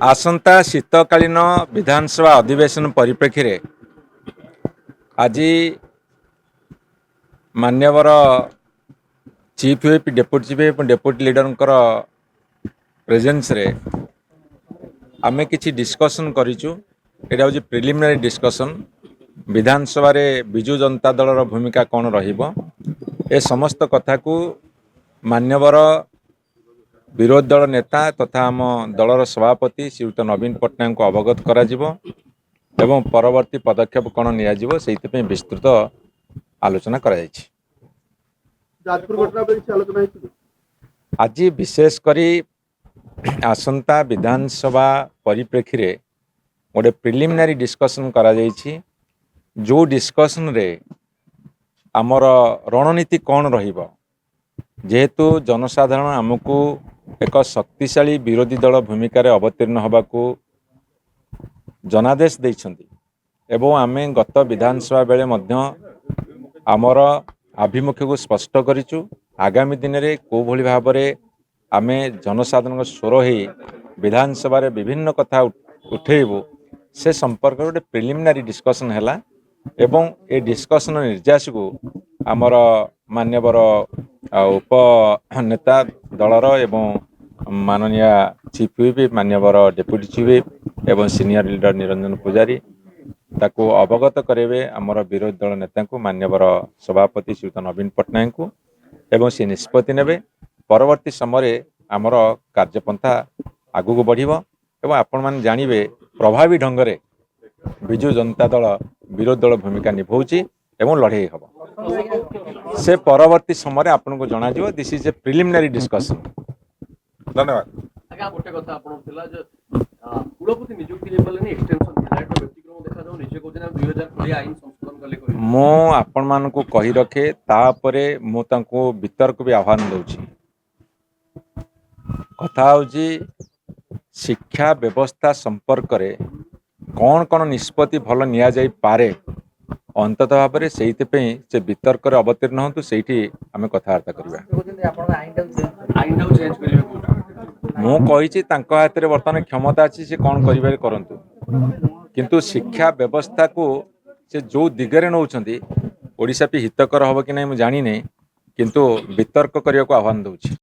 आसंता शीतकालीन विधानसभा अधिवेशन परिप्रेक्षी रे आज मान्यवर chief whip deputy chief whip deputy leader presence रे आमे किछि डिस्कशन करिचु। एटा होछि प्रिलिमिनरी डिस्कशन। विधानसभा रे बिजु जनता दलर भूमिका कौन रहिबो ए समस्त कथा को मान्यवर विरोधी दल नेता तथा आम दलर सभापति श्रीयुत नवीन पट्टनायक को अवगत करा जिवो एवं परवर्ती पदक्षेप कौन नियाजिवो सेइथिपे विस्तृत आलोचना करा जायछि। आज विशेष करी आसंता विधानसभा परिप्रेक्षी रे गोटे प्रिलिमिनारी डिस्कशन करा जायछि। जो डिस्कशन रे आमर रणनीति कौन रहिबो जेहेतु जनसाधारण आमको एक शक्तिशाली विरोधी दल भूमिका रे अवतीर्ण होबाकू जनादेश देइछन्ति एवं आमे गत विधानसभा बेले मध्य आमर आभिमुख्य को स्पष्ट करिचु। आगामी दिन रे को भली भाव रे आमे जनसाधारण स्वर ही विधानसभा रे विभिन्न कथा उठेबू से संपर्क गोटे प्रिलिमिनारी डिस्कशन हैला एवं ए डिस्कशन निर्यास को आमर मान्यवर उप नेता दलर एवं माननीय चीफ व्हिप मान्यवर डेप्यूटी चीफ व्हिप एवं सीनियर लीडर निरंजन पुजारी ताको अवगत करेबे आमर विरोधी दल नेता को मान्यवर सभापति श्रीयुत नवीन पट्टनायक को एवं से निष्पत्ति नेबे। परवर्ती समय आमर कार्यपंथा आगु को बढ़िबो एवं आपण मान जानिबे प्रभावी ढंग रे बिजु जनता दल विरोधी दल भूमिका निभाउची एवं लड़े हम से परवर्ती समय आपन को जना जिवो। This is a preliminary discussion. धन्यवाद। आगे गोटे कथा आपण थिला जे कुलपति नियुक्ति लेबलनी एक्सटेंशन थिला एटा व्यक्तिक्रम देखा जाउ निजे को 2020 आईन संशोधन कले करी मो आपण मान को कहि रखे तापरे मो तांको वितर्क भी आह्वान दउची। कथा होची शिक्षा व्यवस्था संपर्क रे कौन कौन निष्पत्ति भल निया जाई पारे अंततः भाव में से वितर्क अवतीर्ण हूँ से आम कथबार्ता मुझे हाथ में बर्तमान क्षमता अच्छी से कौन करें करतु किंतु शिक्षा व्यवस्था को से जो दिगरे नौकरी ओडिशा भी हितकर हम कि नहीं जानी किंतु वितर्क करने को आह्वान दूची।